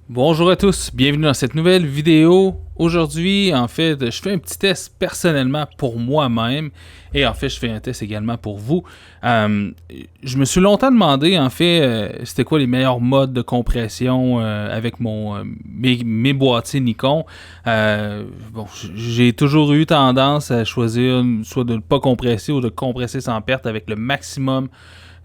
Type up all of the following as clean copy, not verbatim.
Bonjour à tous, bienvenue dans cette nouvelle vidéo. Aujourd'hui, en fait, je fais un petit test personnellement pour moi-même et en fait, je fais un test également pour vous. Je me suis longtemps demandé, en fait, c'était quoi les meilleurs modes de compression avec mes boîtiers Nikon. J'ai toujours eu tendance à choisir soit de ne pas compresser ou de compresser sans perte avec le maximum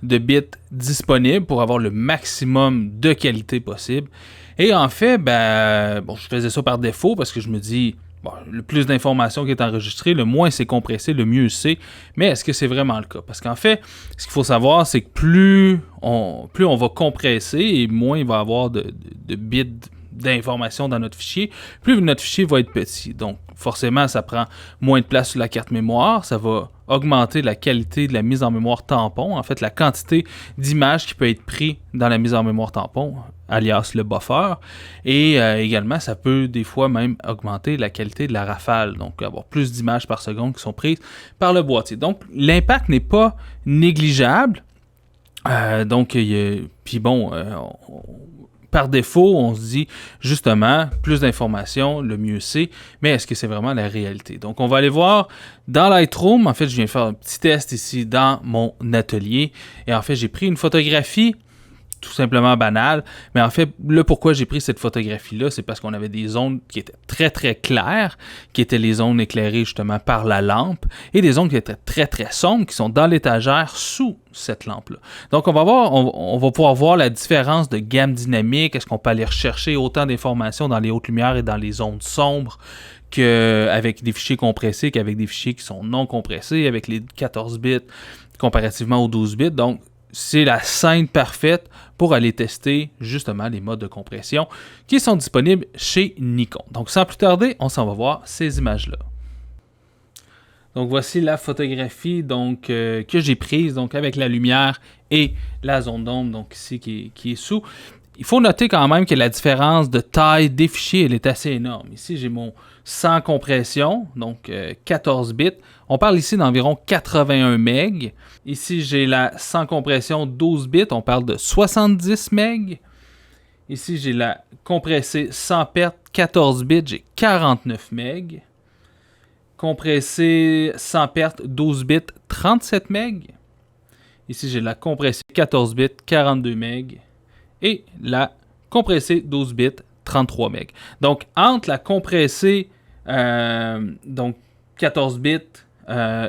de bits disponibles pour avoir le maximum de qualité possible. Et en fait, je faisais ça par défaut parce que je me dis, bon, le plus d'informations qui est enregistrée, le moins c'est compressé, le mieux c'est. Mais est-ce que c'est vraiment le cas? Parce qu'en fait, ce qu'il faut savoir, c'est que plus on va compresser et moins il va y avoir de bits d'informations dans notre fichier, plus notre fichier va être petit. Donc, forcément, ça prend moins de place sur la carte mémoire, ça va augmenter la qualité de la mise en mémoire tampon, en fait, la quantité d'images qui peut être pris dans la mise en mémoire tampon, alias le buffer, et également, ça peut des fois même augmenter la qualité de la rafale, donc avoir plus d'images par seconde qui sont prises par le boîtier. Donc, l'impact n'est pas négligeable. Par défaut, on se dit justement, plus d'informations, le mieux c'est, mais est-ce que c'est vraiment la réalité? Donc, on va aller voir dans Lightroom. En fait, je viens faire un petit test ici dans mon atelier. Et en fait, j'ai pris une photographie tout simplement banale. Mais en fait, le pourquoi j'ai pris cette photographie-là, c'est parce qu'on avait des zones qui étaient très, très claires, qui étaient les zones éclairées justement par la lampe, et des zones qui étaient très, très sombres, qui sont dans l'étagère sous cette lampe-là. Donc, on va pouvoir voir la différence de gamme dynamique. Est-ce qu'on peut aller rechercher autant d'informations dans les hautes lumières et dans les zones sombres qu'avec des fichiers compressés qu'avec des fichiers qui sont non compressés, avec les 14 bits comparativement aux 12 bits. Donc, c'est la scène parfaite pour aller tester justement les modes de compression qui sont disponibles chez Nikon. Donc sans plus tarder, on s'en va voir ces images-là. Donc voici la photographie que j'ai prise donc avec la lumière et la zone d'ombre donc ici qui est sous. Il faut noter quand même que la différence de taille des fichiers elle est assez énorme. Ici, j'ai mon sans compression, donc 14 bits. On parle ici d'environ 81 MB. Ici, j'ai la sans compression 12 bits. On parle de 70 MB. Ici, j'ai la compressée sans perte 14 bits. J'ai 49 MB. Compressée sans perte 12 bits, 37 MB. Ici, j'ai la compressée 14 bits, 42 MB. Et la compressée 12 bits, 33 MB. Donc, entre la compressée 14 bits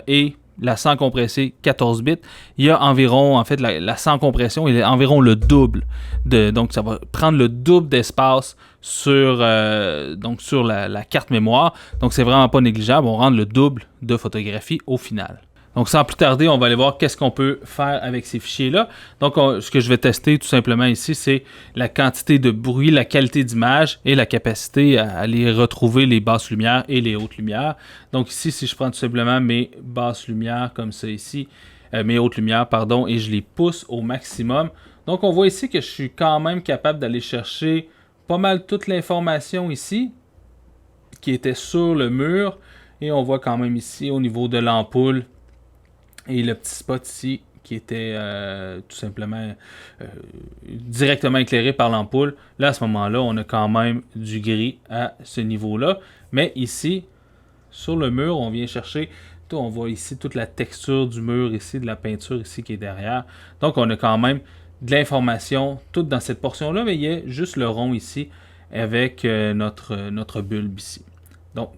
et la sans compressée 14 bits, il y a environ, en fait, la sans compression, il est environ le double. Donc, ça va prendre le double d'espace sur la carte mémoire. Donc, c'est vraiment pas négligeable. On rentre le double de photographie au final. Donc, sans plus tarder, on va aller voir qu'est-ce qu'on peut faire avec ces fichiers-là. Donc, ce que je vais tester tout simplement ici, c'est la quantité de bruit, la qualité d'image et la capacité à aller retrouver les basses lumières et les hautes lumières. Donc, ici, si je prends tout simplement mes basses lumières comme ça ici, mes hautes lumières, pardon, et je les pousse au maximum. Donc, on voit ici que je suis quand même capable d'aller chercher pas mal toute l'information ici qui était sur le mur. Et on voit quand même ici au niveau de l'ampoule et le petit spot ici qui était tout simplement directement éclairé par l'ampoule. Là, à ce moment-là, on a quand même du gris à ce niveau-là. Mais ici, sur le mur, on vient chercher, on voit ici toute la texture du mur ici, de la peinture ici qui est derrière. Donc, on a quand même de l'information toute dans cette portion-là, mais il y a juste le rond ici avec notre bulbe ici. Donc,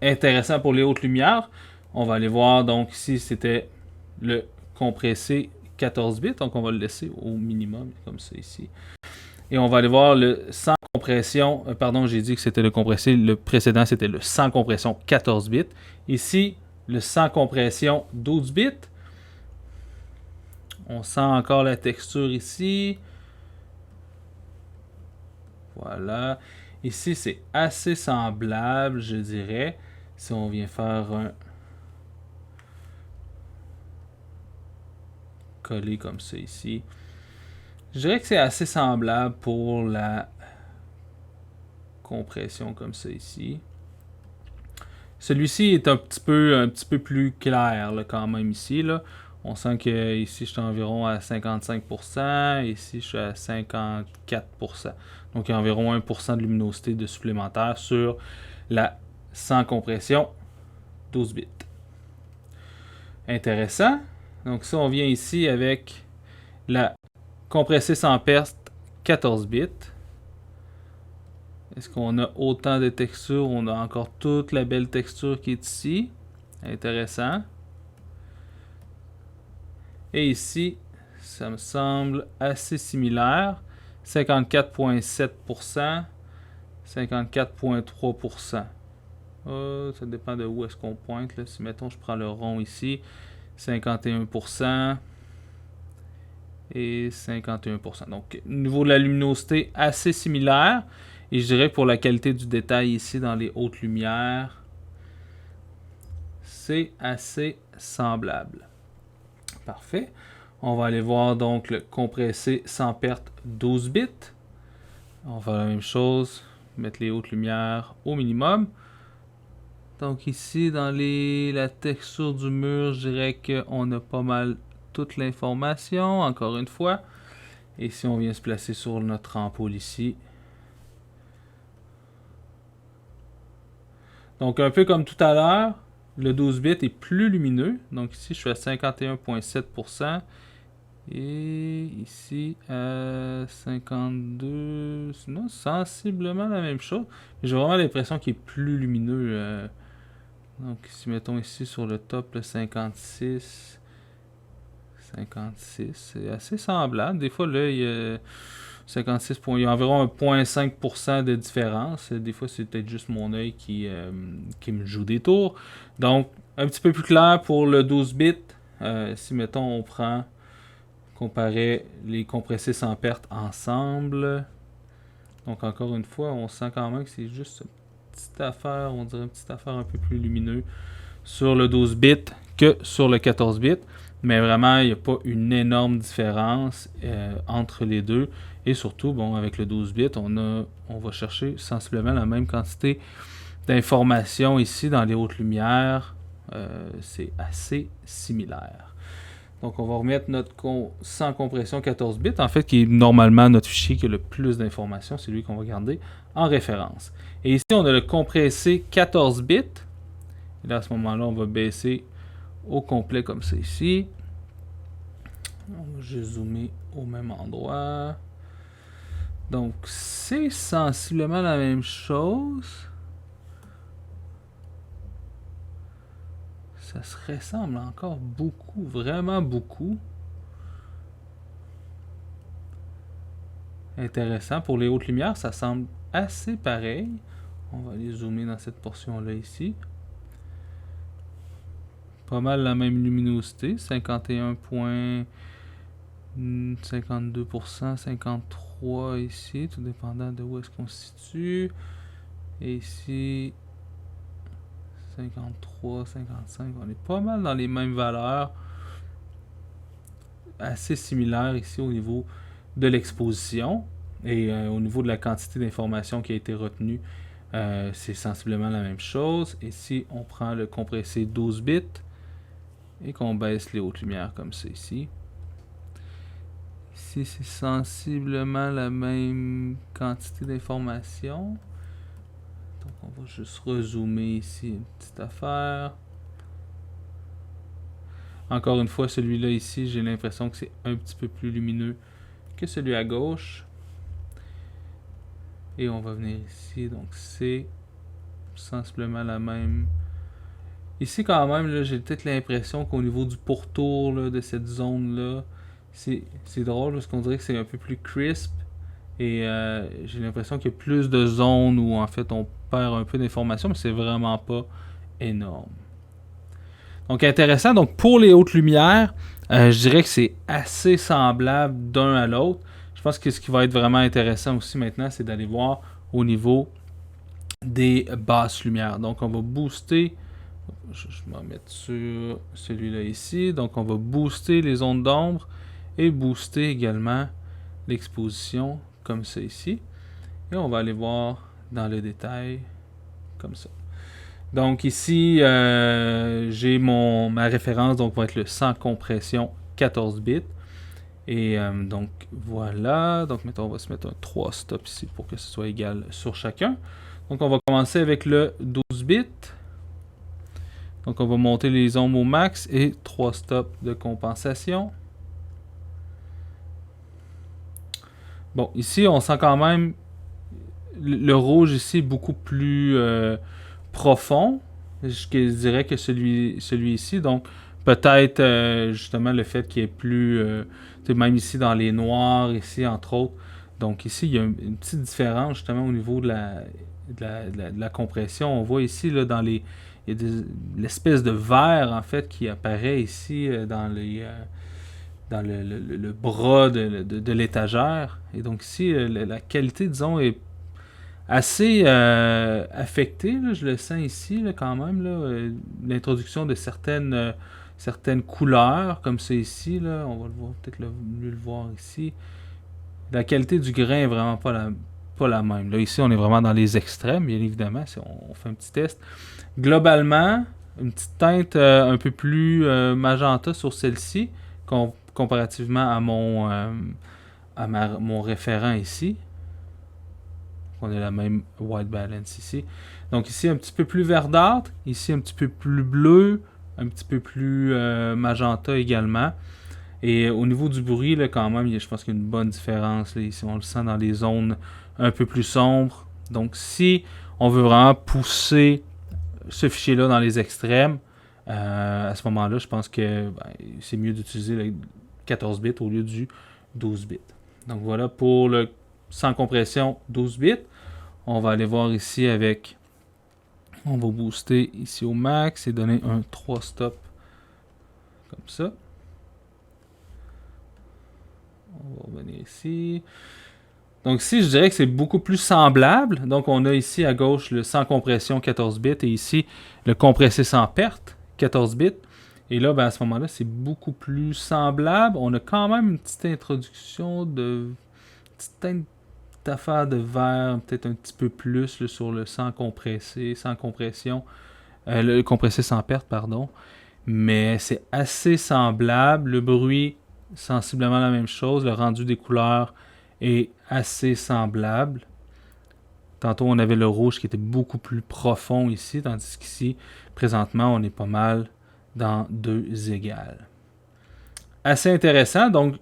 intéressant pour les hautes lumières. On va aller voir, donc ici, c'était le compressé 14 bits, donc on va le laisser au minimum, comme ça ici. Et on va aller voir le sans compression, pardon, j'ai dit que c'était le compressé, le précédent c'était le sans compression 14 bits. Ici, le sans compression 12 bits. On sent encore la texture ici. Voilà. Ici, c'est assez semblable, je dirais, si on vient faire un collé comme ça ici. Je dirais que c'est assez semblable pour la compression comme ça ici. Celui-ci est un petit peu plus clair là, quand même ici. Là. On sent que ici je suis environ à 55%, ici je suis à 54%. Donc il y a environ 1% de luminosité de supplémentaire sur la sans compression 12 bits. Intéressant. Donc ça, on vient ici avec la compressée sans perte 14 bits. Est-ce qu'on a autant de textures? On a encore toute la belle texture qui est ici. Intéressant. Et ici, ça me semble assez similaire. 54,7%, 54,3%. Ça dépend de où est-ce qu'on pointe. Là. Si, mettons, je prends le rond ici, 51% et 51%. Donc, au niveau de la luminosité, assez similaire. Et je dirais que pour la qualité du détail ici, dans les hautes lumières, c'est assez semblable. Parfait. On va aller voir donc le compressé sans perte 12 bits. On va faire la même chose, mettre les hautes lumières au minimum. Donc ici, dans la texture du mur, je dirais qu'on a pas mal toute l'information, encore une fois. Et si on vient se placer sur notre ampoule ici. Donc un peu comme tout à l'heure, le 12 bits est plus lumineux. Donc ici, je suis à 51,7%. Et ici, à 52... Sinon, sensiblement la même chose. J'ai vraiment l'impression qu'il est plus lumineux. Donc si mettons ici sur le top, le 56... 56, c'est assez semblable. Des fois, là, il y a 56 points. Il y a environ 0,5% de différence. Des fois, c'est peut-être juste mon œil qui me joue des tours. Donc, un petit peu plus clair pour le 12 bits. Si, mettons, on prend, comparer les compressés sans perte ensemble. Donc, encore une fois, on sent quand même que c'est juste une petite affaire, on dirait une petite affaire un peu plus lumineuse sur le 12 bits que sur le 14 bits. Mais vraiment, il n'y a pas une énorme différence entre les deux. Et surtout, bon, avec le 12 bits, on va chercher sensiblement la même quantité d'informations ici dans les hautes lumières. C'est assez similaire. Donc, on va remettre notre sans compression 14 bits, en fait, qui est normalement notre fichier qui a le plus d'informations. C'est lui qu'on va garder en référence. Et ici, on a le compressé 14 bits. Et là, à ce moment-là, on va baisser au complet comme ça ici. On va juste zoomer au même endroit. Donc, c'est sensiblement la même chose. Ça se ressemble encore beaucoup, vraiment beaucoup. Intéressant. Pour les hautes lumières, ça semble assez pareil. On va aller zoomer dans cette portion-là ici. Pas mal la même luminosité, 51,52%, 53% ici, tout dépendant de où est-ce qu'on se situe. Et ici, 53, 55, on est pas mal dans les mêmes valeurs. Assez similaires ici au niveau de l'exposition. Et au niveau de la quantité d'informations qui a été retenue, c'est sensiblement la même chose. Et si on prend le compressé 12 bits et qu'on baisse les hautes lumières comme ça ici. Ici, c'est sensiblement la même quantité d'informations. Donc, on va juste rezoomer ici une petite affaire. Encore une fois, celui-là ici, j'ai l'impression que c'est un petit peu plus lumineux que celui à gauche. Et on va venir ici, donc c'est sensiblement la même. Ici quand même, j'ai peut-être l'impression qu'au niveau du pourtour là, de cette zone-là, c'est drôle parce qu'on dirait que c'est un peu plus crisp. Et j'ai l'impression qu'il y a plus de zones où en fait on perd un peu d'informations, mais c'est vraiment pas énorme. Donc intéressant. Donc pour les hautes lumières, je dirais que c'est assez semblable d'un à l'autre. Je pense que ce qui va être vraiment intéressant aussi maintenant, c'est d'aller voir au niveau des basses lumières. Donc on va booster, je vais me mettre sur celui-là ici. Donc on va booster les zones d'ombre et booster également l'exposition comme ça ici. Et on va aller voir dans le détail comme ça. Donc ici, j'ai ma référence, donc va être le sans compression 14 bits. Et donc voilà, donc mettons, on va se mettre un 3 stops ici pour que ce soit égal sur chacun. Donc on va commencer avec le 12 bits. Donc on va monter les ombres au max et 3 stops de compensation. Bon, ici on sent quand même le rouge ici beaucoup plus profond, je dirais que celui ici. Donc peut-être justement le fait qu'il y ait plus, même ici dans les noirs, ici entre autres. Donc ici il y a une petite différence justement au niveau de la compression. On voit ici là, dans les, il y a l'espèce de vert en fait qui apparaît ici dans le bras de l'étagère. Et donc ici la qualité disons est assez affecté, là, je le sens ici là, quand même. L'introduction de certaines couleurs, comme c'est ici. Là, on va le voir, peut-être mieux le voir ici. La qualité du grain est vraiment pas la même. Là, ici, on est vraiment dans les extrêmes, bien évidemment, si on fait un petit test. Globalement, une petite teinte un peu plus magenta sur celle-ci, comparativement à mon référent ici. On a la même white balance ici. Donc ici un petit peu plus verdâtre, ici un petit peu plus bleu, un petit peu plus magenta également. Et au niveau du bruit, là, quand même, je pense qu'il y a une bonne différence. Là. Ici, on le sent dans les zones un peu plus sombres. Donc si on veut vraiment pousser ce fichier-là dans les extrêmes, à ce moment-là, je pense que c'est mieux d'utiliser le 14 bits au lieu du 12 bits. Donc voilà pour le sans compression 12 bits. On va aller voir ici avec... On va booster ici au max et donner un 3 stop comme ça. On va revenir ici. Donc ici, je dirais que c'est beaucoup plus semblable. Donc on a ici à gauche le sans compression 14 bits et ici le compressé sans perte 14 bits. Et là, à ce moment-là, c'est beaucoup plus semblable. On a quand même une petite introduction de... petite affaire de vert, peut-être un petit peu plus là, sur le sans compression, le compressé sans perte, pardon. Mais c'est assez semblable. Le bruit, sensiblement la même chose. Le rendu des couleurs est assez semblable. Tantôt, on avait le rouge qui était beaucoup plus profond ici, tandis qu'ici, présentement, on est pas mal dans deux égales. Assez intéressant. Donc,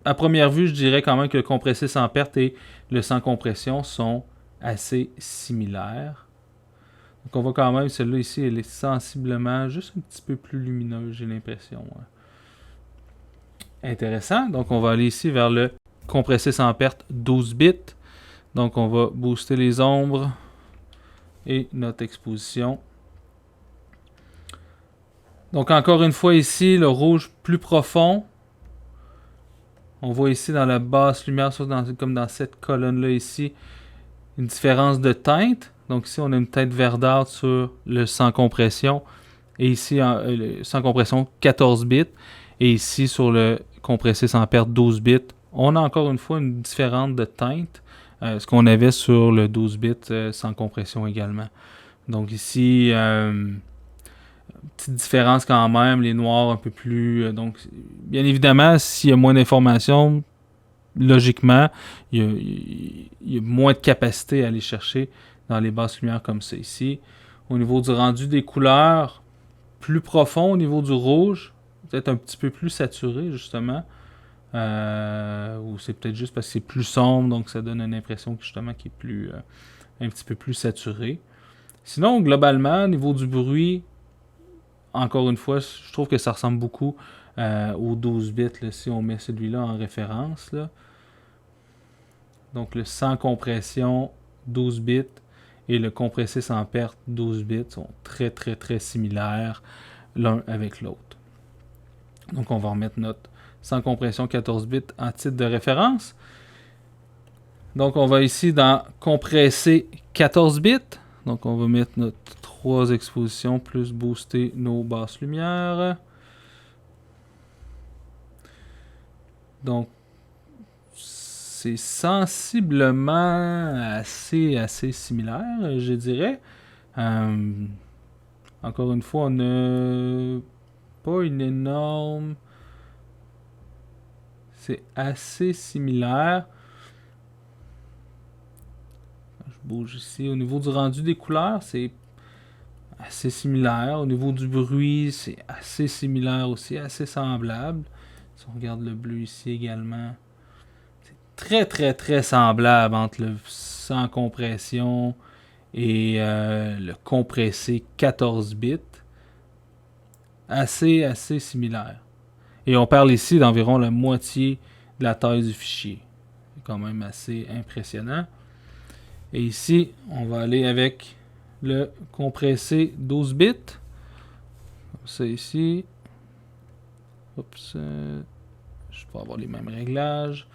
à première vue, je dirais quand même que le compressé sans perte et le sans compression sont assez similaires. Donc on voit quand même, celle-là ici, elle est sensiblement juste un petit peu plus lumineuse, j'ai l'impression. Intéressant. Donc on va aller ici vers le compressé sans perte 12 bits. Donc on va booster les ombres et notre exposition. Donc encore une fois ici, le rouge plus profond. On voit ici dans la basse lumière, comme dans cette colonne-là ici, une différence de teinte. Donc ici, on a une teinte verdâtre sur le sans compression. Et ici, le sans compression 14 bits. Et ici, sur le compressé sans perte 12 bits, on a encore une fois une différence de teinte. Ce qu'on avait sur le 12 bits sans compression également. Donc ici, petite différence quand même, les noirs un peu plus... donc, bien évidemment, s'il y a moins d'informations, logiquement, il y a moins de capacité à aller chercher dans les basses lumières comme ça ici. Au niveau du rendu des couleurs, plus profond au niveau du rouge, peut-être un petit peu plus saturé justement. Ou c'est peut-être juste parce que c'est plus sombre, donc ça donne une impression justement qui est plus un petit peu plus saturé. Sinon, globalement, au niveau du bruit, encore une fois, je trouve que ça ressemble beaucoup au 12 bits là, si on met celui-là en référence. Là. Donc le sans compression 12 bits et le compressé sans perte 12 bits sont très très très similaires l'un avec l'autre. Donc on va remettre notre sans compression 14 bits en titre de référence. Donc on va ici dans compressé 14 bits. Donc on va mettre notre 3 expositions plus booster nos basses lumières. Donc c'est sensiblement assez similaire, je dirais. Encore une fois, on n'a pas une énorme... C'est assez similaire. Je bouge ici. Au niveau du rendu des couleurs, c'est assez similaire. Au niveau du bruit, c'est assez similaire aussi, assez semblable. Si on regarde le bleu ici également, c'est très très très semblable entre le sans compression et le compressé 14 bits. Assez similaire. Et on parle ici d'environ la moitié de la taille du fichier. C'est quand même assez impressionnant. Et ici, on va aller avec le compressé 12 bits. Comme ça ici. Oups. Je peux avoir les mêmes réglages.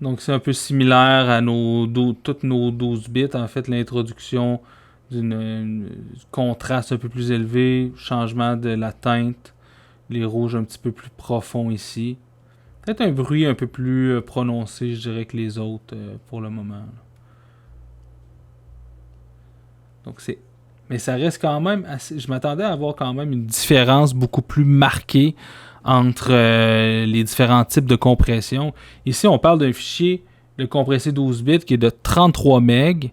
Donc c'est un peu similaire à toutes nos 12 bits. En fait, l'introduction d'un contraste un peu plus élevé, changement de la teinte, les rouges un petit peu plus profonds ici. Peut-être un bruit un peu plus prononcé, je dirais, que les autres pour le moment. Donc mais ça reste quand même assez... Je m'attendais à avoir quand même une différence beaucoup plus marquée entre les différents types de compression. Ici, on parle d'un fichier de compressé 12 bits qui est de 33 MB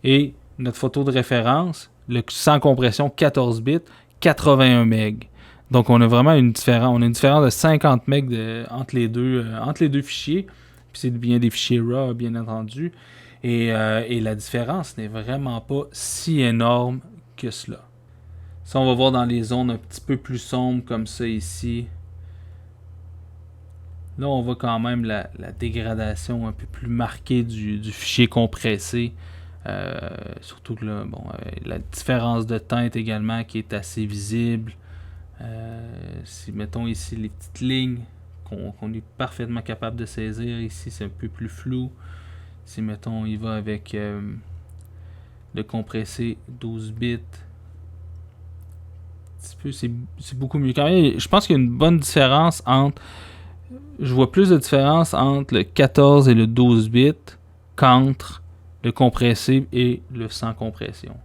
et notre photo de référence, le sans compression 14 bits, 81 MB. Donc, on a vraiment une différence. On a une différence de 50 MB entre les deux fichiers. Puis c'est bien des fichiers RAW, bien entendu. Et la différence n'est vraiment pas si énorme que cela. Si on va voir dans les zones un petit peu plus sombres comme ça ici, là on voit quand même la dégradation un peu plus marquée du fichier compressé. Surtout que là, la différence de teinte également qui est assez visible. Si mettons ici les petites lignes qu'on est parfaitement capable de saisir, ici c'est un peu plus flou. Si mettons il va avec le compressé 12 bits, c'est beaucoup mieux. Quand même, je pense qu'il y a une bonne différence entre... Je vois plus de différence entre le 14 et le 12 bits qu'entre le compressé et le sans compression.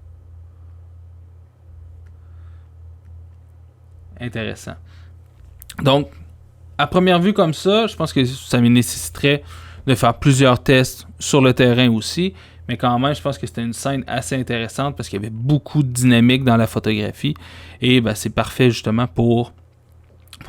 Intéressant. Donc, à première vue comme ça, je pense que ça me nécessiterait de faire plusieurs tests sur le terrain aussi. Mais quand même, je pense que c'était une scène assez intéressante parce qu'il y avait beaucoup de dynamique dans la photographie. Et c'est parfait justement pour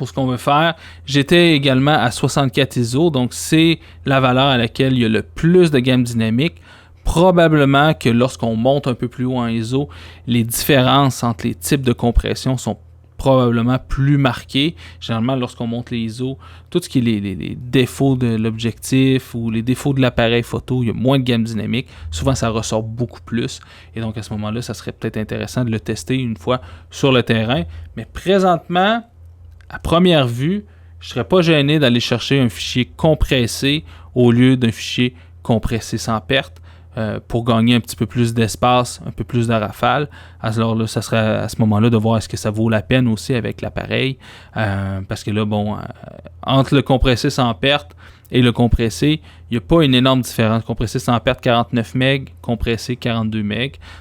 ce qu'on veut faire. J'étais également à 64 ISO, donc c'est la valeur à laquelle il y a le plus de gamme dynamique. Probablement que lorsqu'on monte un peu plus haut en ISO, les différences entre les types de compression sont probablement plus marquées. Généralement, lorsqu'on monte les ISO, tout ce qui est les défauts de l'objectif ou les défauts de l'appareil photo, il y a moins de gamme dynamique. Souvent, ça ressort beaucoup plus. Et donc, à ce moment-là, ça serait peut-être intéressant de le tester une fois sur le terrain. Mais présentement, à première vue, je ne serais pas gêné d'aller chercher un fichier compressé au lieu d'un fichier compressé sans perte. Pour gagner un petit peu plus d'espace, un peu plus de rafale. Alors là, ça serait à ce moment-là de voir est-ce que ça vaut la peine aussi avec l'appareil. Parce que là, entre le compressé sans perte et le compressé, il n'y a pas une énorme différence. Compressé sans perte 49 MB, compressé 42 MB.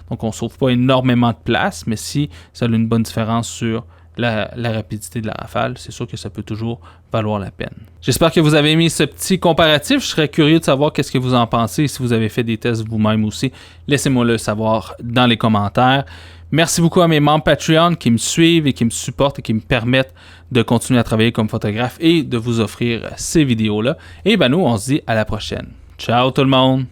Donc on ne sauve pas énormément de place, mais si ça a une bonne différence sur la rapidité de la rafale, c'est sûr que ça peut toujours valoir la peine. J'espère que vous avez aimé ce petit comparatif. Je serais curieux de savoir qu'est-ce que vous en pensez. Si vous avez fait des tests vous-même aussi, laissez-moi le savoir dans les commentaires. Merci beaucoup à mes membres Patreon qui me suivent et qui me supportent et qui me permettent de continuer à travailler comme photographe et de vous offrir ces vidéos-là. Et nous, on se dit à la prochaine. Ciao tout le monde!